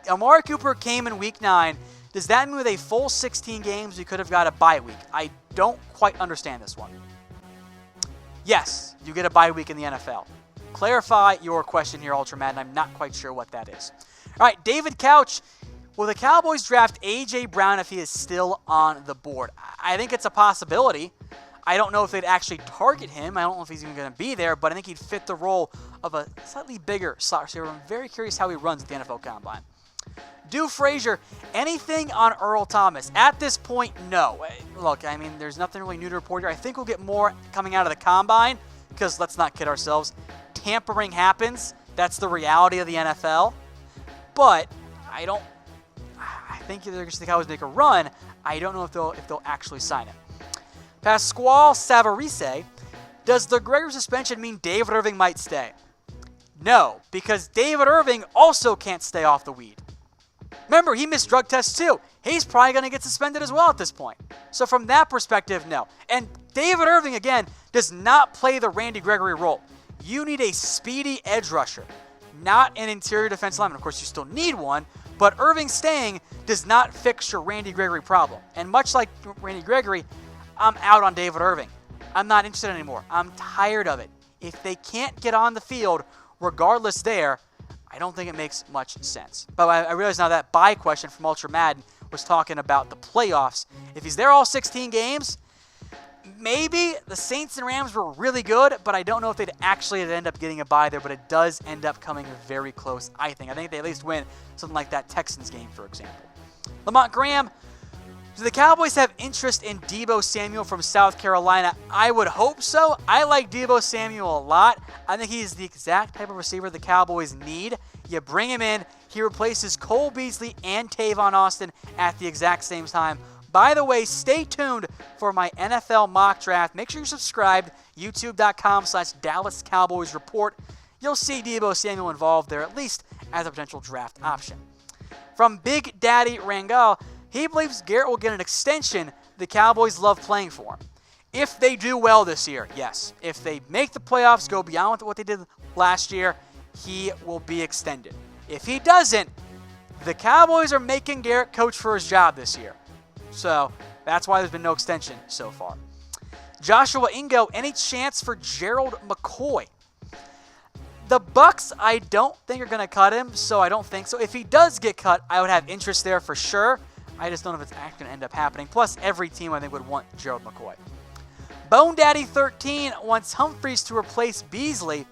Amari Cooper came in Week 9. Does that mean with a full 16 games we could have got a bye week? I don't quite understand this one. Yes, you get a bye week in the NFL. Clarify your question here, Ultra Madden. I'm not quite sure what that is. All right, David Couch. Will the Cowboys draft A.J. Brown if he is still on the board? I think it's a possibility. I don't know if they'd actually target him. I don't know if he's even going to be there, but I think he'd fit the role of a slightly bigger slot receiver. I'm very curious how he runs at the NFL Combine. Do Frazier, anything on Earl Thomas? At this point, no. Look, I mean, there's nothing really new to report here. I think we'll get more coming out of the Combine because let's not kid ourselves. Tampering happens. That's the reality of the NFL. But I think they're going to the Cowboys make a run. I don't know if they'll actually sign him. Pasquale Savarese, does the Gregory suspension mean David Irving might stay? No, because David Irving also can't stay off the weed. Remember, he missed drug tests too. He's probably going to get suspended as well at this point. So from that perspective, no. And David Irving, again, does not play the Randy Gregory role. You need a speedy edge rusher, not an interior defensive lineman. Of course, you still need one, but Irving staying does not fix your Randy Gregory problem. And much like Randy Gregory, I'm out on David Irving. I'm not interested anymore. I'm tired of it. If they can't get on the field, regardless there, I don't think it makes much sense. But I realize now that bye question from Ultra Madden was talking about the playoffs. If he's there all 16 games, maybe the Saints and Rams were really good, but I don't know if they'd actually end up getting a bye there, but it does end up coming very close, I think. I think they at least win something like that Texans game, for example. Lamont Graham, do the Cowboys have interest in Deebo Samuel from South Carolina? I would hope so. I like Deebo Samuel a lot. I think he's the exact type of receiver the Cowboys need. You bring him in, he replaces Cole Beasley and Tavon Austin at the exact same time. By the way, stay tuned for my NFL mock draft. Make sure you're subscribed, youtube.com/Dallas Cowboys Report. You'll see Deebo Samuel involved there, at least as a potential draft option. From Big Daddy Rangal, he believes Garrett will get an extension. The Cowboys love playing for him. If they do well this year, yes. If they make the playoffs, go beyond what they did last year, he will be extended. If he doesn't, the Cowboys are making Garrett coach for his job this year. So that's why there's been no extension so far. Joshua Ingo, any chance for Gerald McCoy? The Bucks, I don't think are going to cut him, so I don't think so. If he does get cut, I would have interest there for sure. I just don't know if it's actually going to end up happening. Plus, every team, I think, would want Gerald McCoy. Bone Daddy 13 wants Humphries to replace Beasley.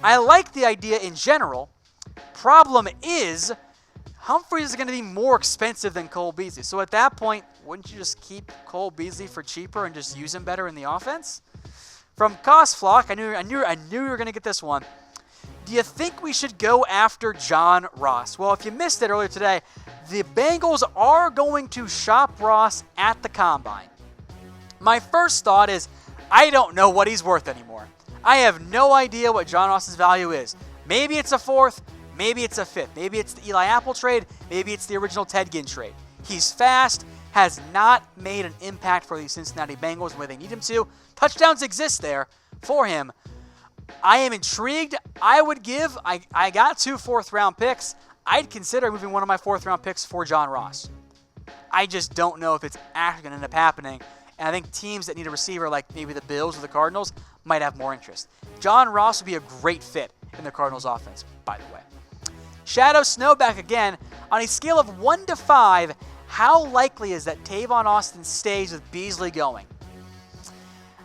I like the idea in general. Problem is, Humphries is going to be more expensive than Cole Beasley. So at that point, wouldn't you just keep Cole Beasley for cheaper and just use him better in the offense? From Cost Flock, I knew you were going to get this one. Do you think we should go after John Ross? Well, if you missed it earlier today, the Bengals are going to shop Ross at the Combine. My first thought is, I don't know what he's worth anymore. I have no idea what John Ross's value is. Maybe it's a fourth, maybe it's a fifth. Maybe it's the Eli Apple trade, maybe it's the original Ted Ginn trade. He's fast, has not made an impact for the Cincinnati Bengals where they need him to. Touchdowns exist there for him. I am intrigued. I got 2 4th-round picks. I'd consider moving one of my 4th-round picks for John Ross. I just don't know if it's actually going to end up happening. And I think teams that need a receiver like maybe the Bills or the Cardinals might have more interest. John Ross would be a great fit in the Cardinals offense, by the way. Shadow Snowback again. On a scale of 1 to 5, how likely is that Tavon Austin stays with Beasley going?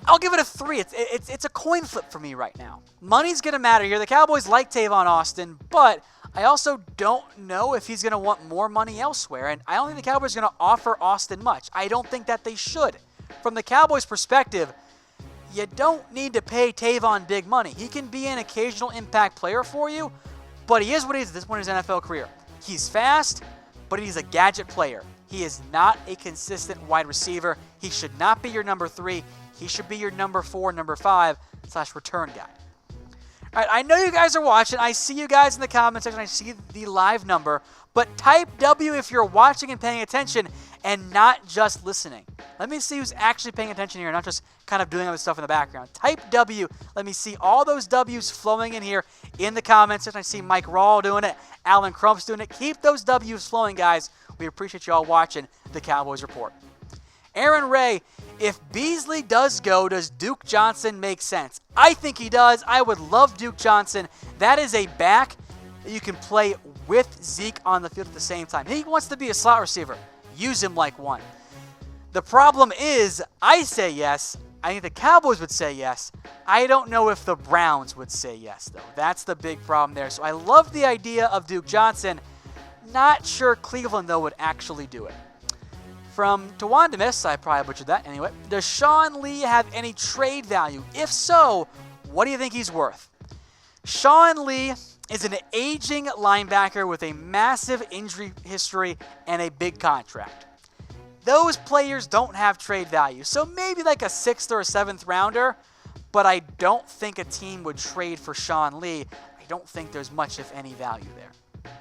I'll give it a 3. It's a coin flip for me right now. Money's going to matter here. The Cowboys like Tavon Austin, but I also don't know if he's going to want more money elsewhere, and I don't think the Cowboys are going to offer Austin much. I don't think that they should. From the Cowboys' perspective, you don't need to pay Tavon big money. He can be an occasional impact player for you, but he is what he is at this point in his NFL career. He's fast, but he's a gadget player. He is not a consistent wide receiver. He should not be your number 3. He should be your number 4, number 5 / return guy. All right, I know you guys are watching. I see you guys in the comment section. I see the live number. But type W if you're watching and paying attention and not just listening. Let me see who's actually paying attention here, not just kind of doing other stuff in the background. Type W. Let me see all those W's flowing in here in the comment section. I see Mike Rawl doing it. Alan Crump's doing it. Keep those W's flowing, guys. We appreciate you all watching the Cowboys Report. Aaron Ray, if Beasley does go, does Duke Johnson make sense? I think he does. I would love Duke Johnson. That is a back that you can play with Zeke on the field at the same time. He wants to be a slot receiver. Use him like one. The problem is, I say yes. I think the Cowboys would say yes. I don't know if the Browns would say yes, though. That's the big problem there. So I love the idea of Duke Johnson. Not sure Cleveland, though, would actually do it. From Tavon Austin, I probably butchered that anyway. Does Sean Lee have any trade value? If so, what do you think he's worth? Sean Lee is an aging linebacker with a massive injury history and a big contract. Those players don't have trade value, so maybe like a 6th or a 7th rounder, but I don't think a team would trade for Sean Lee. I don't think there's much, if any, value there.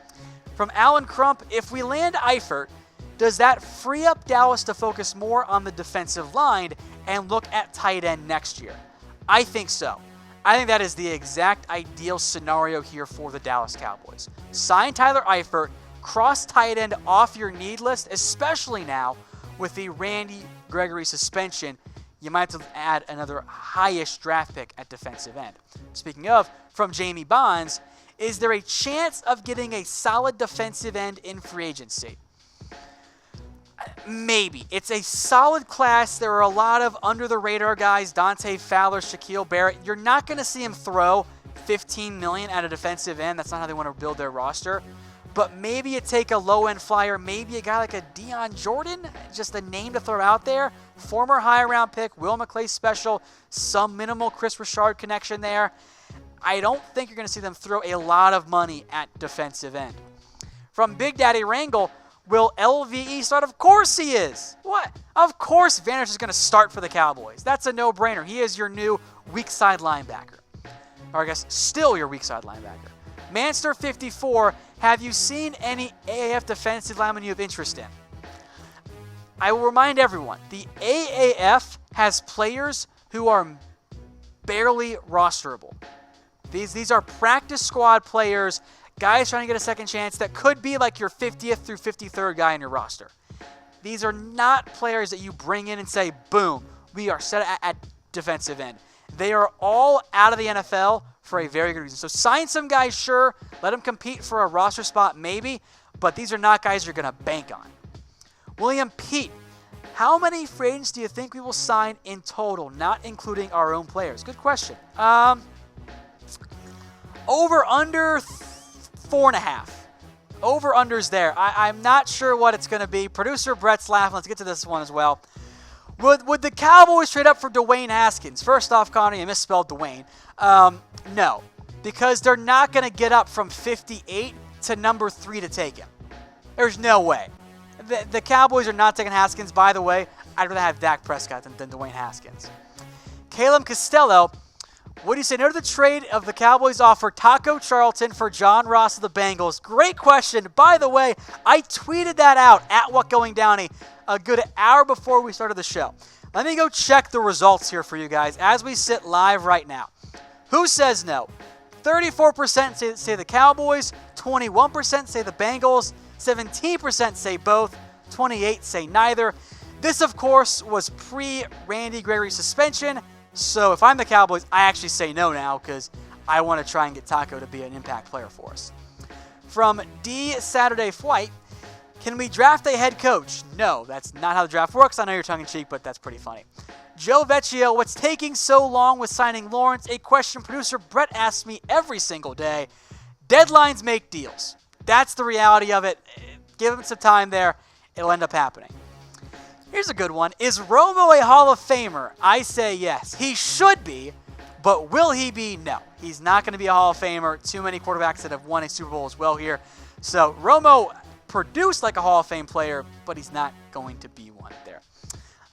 From Alan Crump, if we land Eifert, does that free up Dallas to focus more on the defensive line and look at tight end next year? I think so. I think that is the exact ideal scenario here for the Dallas Cowboys. Sign Tyler Eifert, cross tight end off your need list, especially now with the Randy Gregory suspension. You might have to add another highest draft pick at defensive end. Speaking of, from Jamie Bonds, is there a chance of getting a solid defensive end in free agency? Maybe. It's a solid class. There are a lot of under-the-radar guys, Dante Fowler, Shaquille Barrett. You're not going to see him throw $15 million at a defensive end. That's not how they want to build their roster. But maybe you take a low-end flyer, maybe a guy like a Deion Jordan, just a name to throw out there. Former high-round pick, Will McClay special, some minimal Chris Richard connection there. I don't think you're going to see them throw a lot of money at defensive end. From Big Daddy Wrangle, will LVE start? Of course he is. What? Of course Vanish is going to start for the Cowboys. That's a no-brainer. He is your new weak side linebacker. Or I guess still your weak side linebacker. Manster54, have you seen any AAF defensive linemen you have interest in? I will remind everyone, the AAF has players who are barely rosterable. These are practice squad players, guys trying to get a second chance that could be like your 50th through 53rd guy in your roster. These are not players that you bring in and say, boom, we are set at defensive end. They are all out of the NFL for a very good reason. So sign some guys, sure. Let them compete for a roster spot, maybe. But these are not guys you're going to bank on. William Pete, how many free agents do you think we will sign in total, not including our own players? Good question. Over, under 4.5. Over, under's there. I'm not sure what it's going to be. Producer Brett's laughing. Let's get to this one as well. Would the Cowboys trade up for Dwayne Haskins? First off, Connor, you misspelled Dwayne. No, because they're not going to get up from 58 to number 3 to take him. There's no way. The Cowboys are not taking Haskins. By the way, I'd rather have Dak Prescott than Dwayne Haskins. Caleb Costello, what do you say? No to the trade of the Cowboys offer Taco Charlton for John Ross of the Bengals. Great question. By the way, I tweeted that out at What Going Downey a good hour before we started the show. Let me go check the results here for you guys as we sit live right now. Who says no? 34% say the Cowboys, 21% say the Bengals, 17% say both, 28% say neither. This, of course, was pre-Randy Gregory suspension. So if I'm the Cowboys, I actually say no now because I want to try and get Taco to be an impact player for us. From D Saturday Flight, can we draft a head coach? No, that's not how the draft works. I know you're tongue-in-cheek, but that's pretty funny. Joe Vecchio, what's taking so long with signing Lawrence? A question producer Brett asks me every single day. Deadlines make deals. That's the reality of it. Give him some time there. It'll end up happening. Here's a good one. Is Romo a Hall of Famer? I say yes. He should be, but will he be? No. He's not going to be a Hall of Famer. Too many quarterbacks that have won a Super Bowl as well here. So Romo produced like a Hall of Fame player, but he's not going to be one there.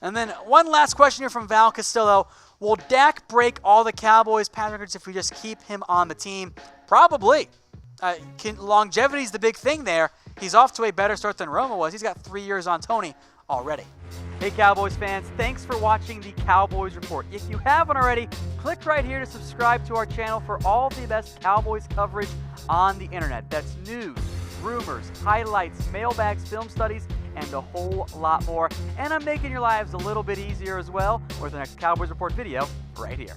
And then one last question here from Val Castillo. Will Dak break all the Cowboys pass records if we just keep him on the team? Probably. Longevity is the big thing there. He's off to a better start than Romo was. He's got 3 years on Tony already. Hey Cowboys fans, thanks for watching the Cowboys Report. If you haven't already, click right here to subscribe to our channel for all the best Cowboys coverage on the internet. That's news, rumors, highlights, mailbags, film studies, and a whole lot more. And I'm making your lives a little bit easier as well with the next Cowboys Report video right here.